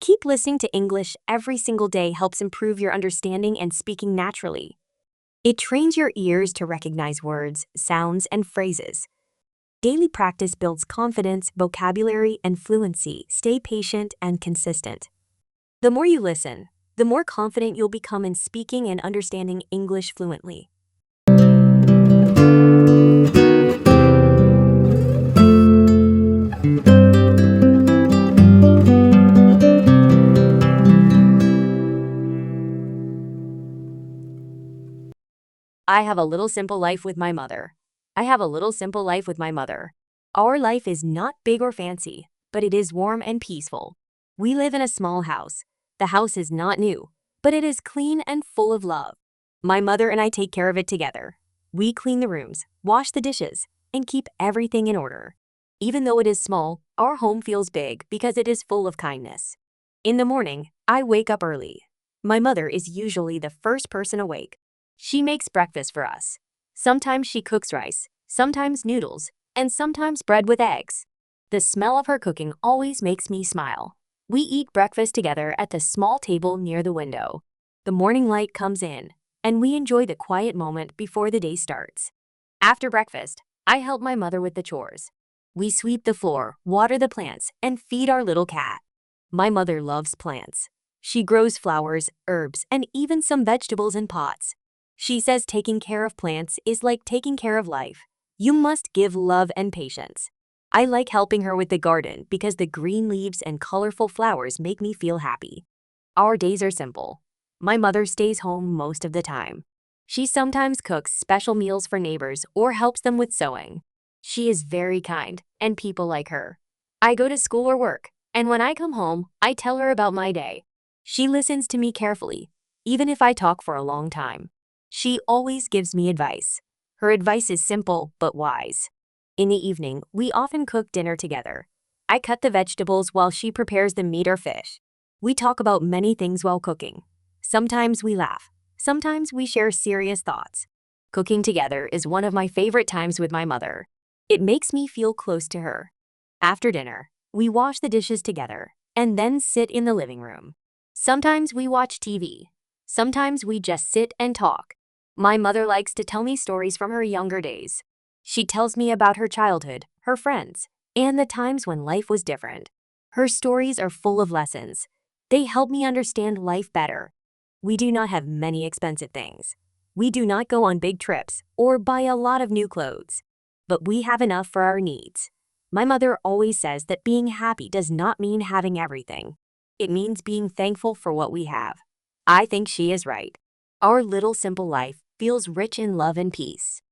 Keep listening to English every single day helps improve your understanding and speaking naturally. It trains your ears to recognize words, sounds, and phrases. Daily practice builds confidence, vocabulary, and fluency. Stay patient and consistent. The more you listen, the more confident you'll become in speaking and understanding English fluently. I have a little simple life with my mother. I have a little simple life with my mother. Our life is not big or fancy, but it is warm and peaceful. We live in a small house. The house is not new, but it is clean and full of love. My mother and I take care of it together. We clean the rooms, wash the dishes, and keep everything in order. Even though it is small, our home feels big because it is full of kindness. In the morning, I wake up early. My mother is usually the first person awake. She makes breakfast for us. Sometimes she cooks rice, sometimes noodles, and sometimes bread with eggs. The smell of her cooking always makes me smile. We eat breakfast together at the small table near the window. The morning light comes in, and we enjoy the quiet moment before the day starts. After breakfast, I help my mother with the chores. We sweep the floor, water the plants, and feed our little cat. My mother loves plants. She grows flowers, herbs, and even some vegetables in pots. She says taking care of plants is like taking care of life. You must give love and patience. I like helping her with the garden because the green leaves and colorful flowers make me feel happy. Our days are simple. My mother stays home most of the time. She sometimes cooks special meals for neighbors or helps them with sewing. She is very kind, and people like her. I go to school or work, and when I come home, I tell her about my day. She listens to me carefully, even if I talk for a long time. She always gives me advice. Her advice is simple but wise. In the evening, we often cook dinner together. I cut the vegetables while she prepares the meat or fish. We talk about many things while cooking. Sometimes we laugh. Sometimes we share serious thoughts. Cooking together is one of my favorite times with my mother. It makes me feel close to her. After dinner, we wash the dishes together and then sit in the living room. Sometimes we watch TV. Sometimes we just sit and talk. My mother likes to tell me stories from her younger days. She tells me about her childhood, her friends, and the times when life was different. Her stories are full of lessons. They help me understand life better. We do not have many expensive things. We do not go on big trips or buy a lot of new clothes. But we have enough for our needs. My mother always says that being happy does not mean having everything. It means being thankful for what we have. I think she is right. Our little simple life feels rich in love and peace.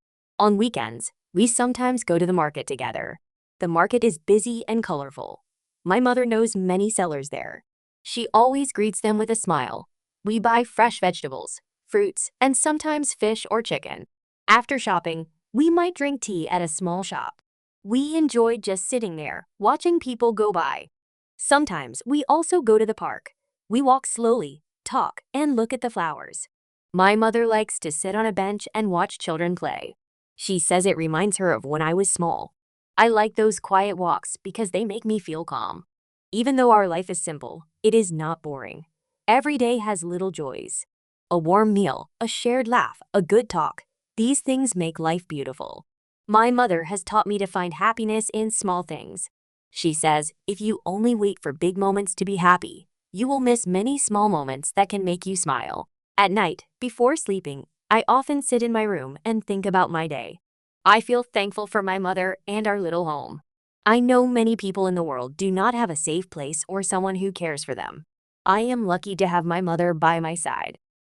On weekends, we sometimes go to the market together. The market is busy and colorful. My mother knows many sellers there. She always greets them with a smile. We buy fresh vegetables, fruits, and sometimes fish or chicken. After shopping, we might drink tea at a small shop. We enjoy just sitting there, watching people go by. Sometimes we also go to the park. We walk slowly, talk, and look at the flowers. My mother likes to sit on a bench and watch children play. She says it reminds her of when I was small. I like those quiet walks because they make me feel calm. Even though our life is simple, it is not boring. Every day has little joys. A warm meal, a shared laugh, a good talk. These things make life beautiful. My mother has taught me to find happiness in small things. She says, if you only wait for big moments to be happy, you will miss many small moments that can make you smile. At night, before sleeping, I often sit in my room and think about my day. I feel thankful for my mother and our little home. I know many people in the world do not have a safe place or someone who cares for them. I am lucky to have my mother by my side.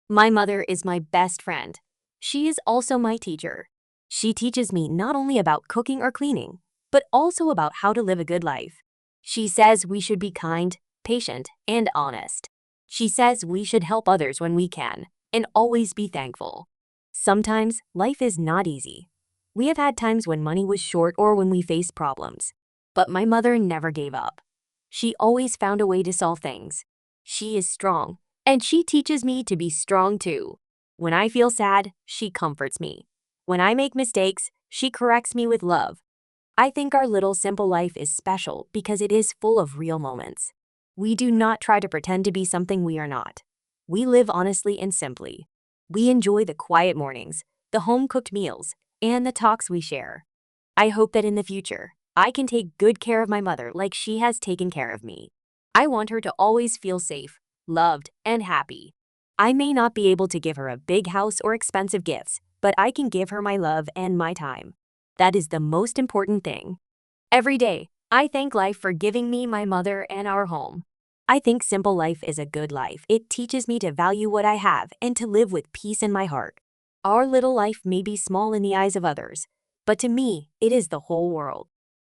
My mother is my best friend. She is also my teacher. She teaches me not only about cooking or cleaning, but also about how to live a good life. She says we should be kind, patient, and honest. She says we should help others when we can, and always be thankful. Sometimes, life is not easy. We have had times when money was short or when we faced problems. But my mother never gave up. She always found a way to solve things. She is strong, and she teaches me to be strong too. When I feel sad, she comforts me. When I make mistakes, she corrects me with love. I think our little simple life is special because it is full of real moments. We do not try to pretend to be something we are not. We live honestly and simply. We enjoy the quiet mornings, the home-cooked meals, and the talks we share. I hope that in the future, I can take good care of my mother like she has taken care of me. I want her to always feel safe, loved, and happy. I may not be able to give her a big house or expensive gifts, but I can give her my love and my time. That is the most important thing. Every day, I thank life for giving me my mother and our home. I think simple life is a good life. It teaches me to value what I have and to live with peace in my heart. Our little life may be small in the eyes of others, but to me, it is the whole world.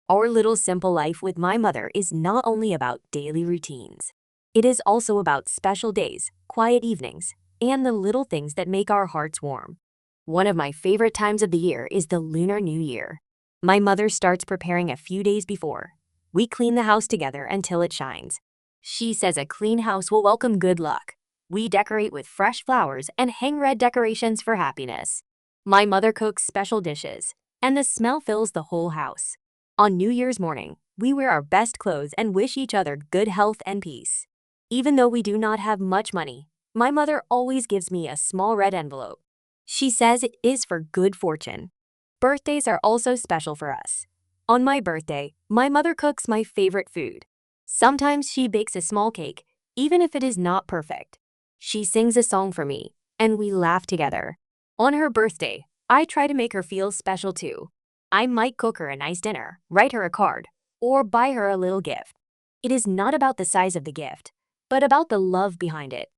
Our little simple life with my mother is not only about daily routines. It is also about special days, quiet evenings, and the little things that make our hearts warm. One of my favorite times of the year is the Lunar New Year. My mother starts preparing a few days before. We clean the house together until it shines. She says a clean house will welcome good luck. We decorate with fresh flowers and hang red decorations for happiness. My mother cooks special dishes, and the smell fills the whole house. On New Year's morning, we wear our best clothes and wish each other good health and peace. Even though we do not have much money, my mother always gives me a small red envelope. She says it is for good fortune. Birthdays are also special for us. On my birthday, my mother cooks my favorite food. Sometimes she bakes a small cake, even if it is not perfect. She sings a song for me, and we laugh together. On her birthday, I try to make her feel special too. I might cook her a nice dinner, write her a card, or buy her a little gift. It is not about the size of the gift, but about the love behind it.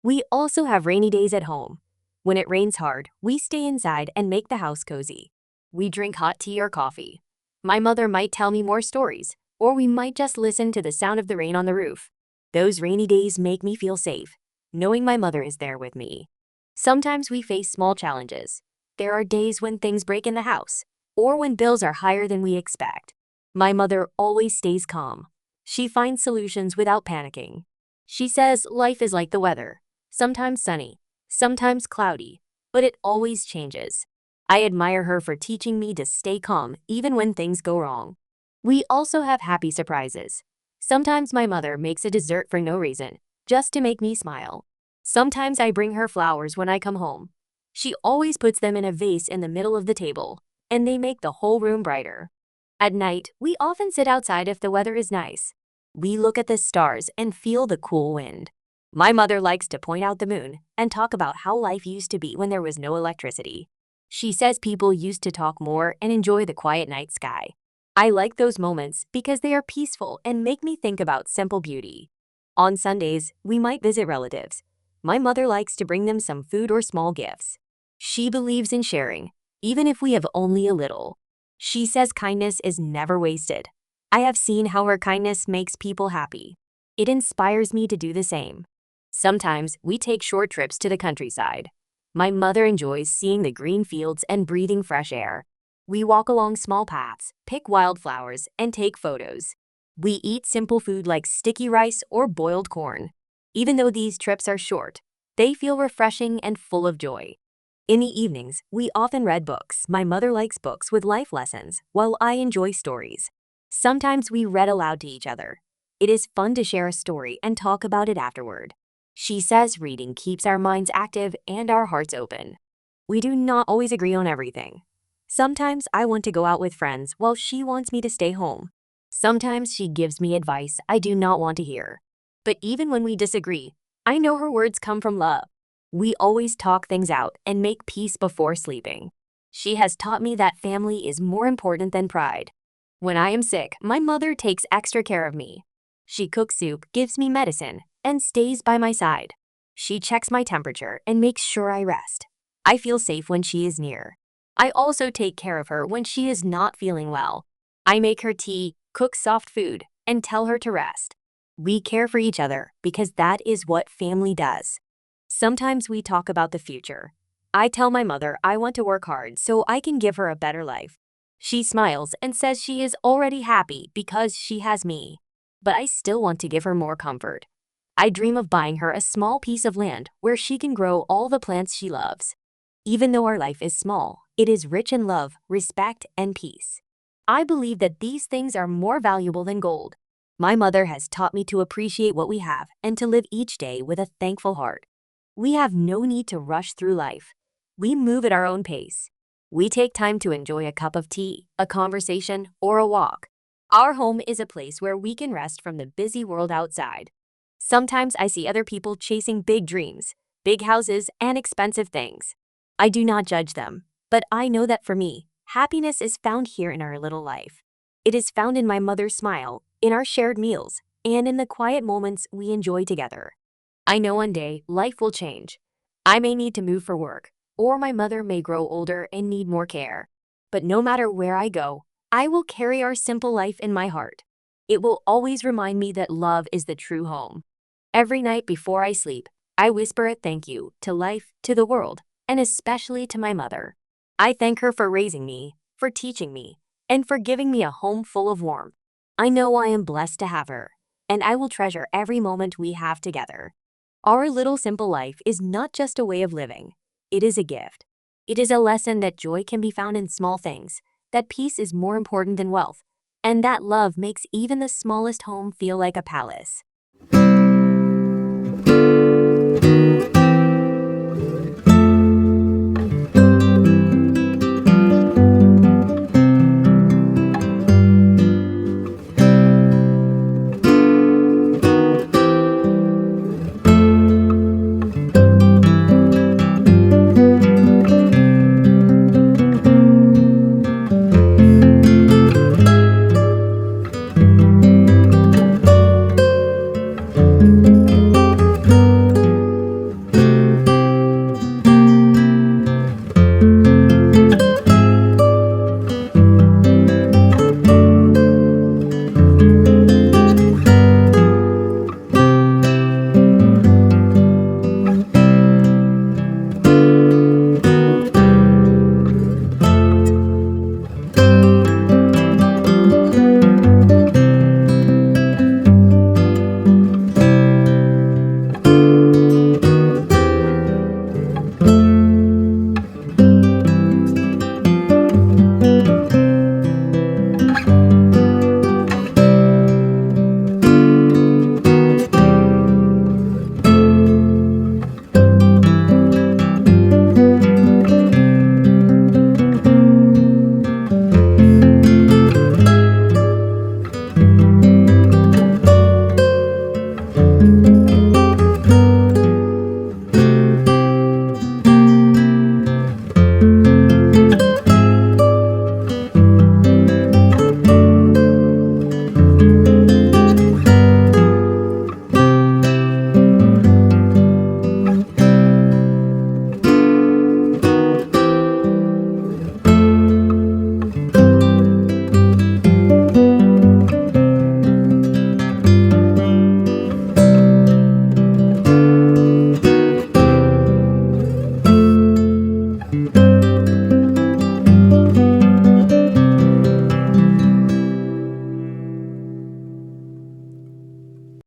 We also have rainy days at home. When it rains hard, we stay inside and make the house cozy. We drink hot tea or coffee. My mother might tell me more stories, or we might just listen to the sound of the rain on the roof. Those rainy days make me feel safe, knowing my mother is there with me. Sometimes we face small challenges. There are days when things break in the house, or when bills are higher than we expect. My mother always stays calm. She finds solutions without panicking. She says life is like the weather, sometimes sunny, sometimes cloudy, but it always changes. I admire her for teaching me to stay calm even when things go wrong. We also have happy surprises. Sometimes my mother makes a dessert for no reason, just to make me smile. Sometimes I bring her flowers when I come home. She always puts them in a vase in the middle of the table, and they make the whole room brighter. At night, we often sit outside if the weather is nice. We look at the stars and feel the cool wind. My mother likes to point out the moon and talk about how life used to be when there was no electricity. She says people used to talk more and enjoy the quiet night sky. I like those moments because they are peaceful and make me think about simple beauty. On Sundays, we might visit relatives. My mother likes to bring them some food or small gifts. She believes in sharing, even if we have only a little. She says kindness is never wasted. I have seen how her kindness makes people happy. It inspires me to do the same. Sometimes we take short trips to the countryside. My mother enjoys seeing the green fields and breathing fresh air. We walk along small paths, pick wildflowers, and take photos. We eat simple food like sticky rice or boiled corn. Even though these trips are short, they feel refreshing and full of joy. In the evenings, we often read books. My mother likes books with life lessons, while I enjoy stories. Sometimes we read aloud to each other. It is fun to share a story and talk about it afterward. She says reading keeps our minds active and our hearts open. We do not always agree on everything. Sometimes I want to go out with friends while she wants me to stay home. Sometimes she gives me advice I do not want to hear. But even when we disagree, I know her words come from love. We always talk things out and make peace before sleeping. She has taught me that family is more important than pride. When I am sick, my mother takes extra care of me. She cooks soup, gives me medicine, and stays by my side. She checks my temperature and makes sure I rest. I feel safe when she is near. I also take care of her when she is not feeling well. I make her tea, cook soft food, and tell her to rest. We care for each other because that is what family does. Sometimes we talk about the future. I tell my mother I want to work hard so I can give her a better life. She smiles and says she is already happy because she has me. But I still want to give her more comfort. I dream of buying her a small piece of land where she can grow all the plants she loves. Even though our life is small, it is rich in love, respect, and peace. I believe that these things are more valuable than gold. My mother has taught me to appreciate what we have and to live each day with a thankful heart. We have no need to rush through life. We move at our own pace. We take time to enjoy a cup of tea, a conversation, or a walk. Our home is a place where we can rest from the busy world outside. Sometimes I see other people chasing big dreams, big houses, and expensive things. I do not judge them, but I know that for me, happiness is found here in our little life. It is found in my mother's smile, in our shared meals, and in the quiet moments we enjoy together. I know one day life will change. I may need to move for work, or my mother may grow older and need more care. But no matter where I go, I will carry our simple life in my heart. It will always remind me that love is the true home. Every night before I sleep, I whisper a thank you to life, to the world, and especially to my mother. I thank her for raising me, for teaching me, and for giving me a home full of warmth. I know I am blessed to have her, and I will treasure every moment we have together. Our little simple life is not just a way of living. It is a gift. It is a lesson that joy can be found in small things, that peace is more important than wealth, and that love makes even the smallest home feel like a palace.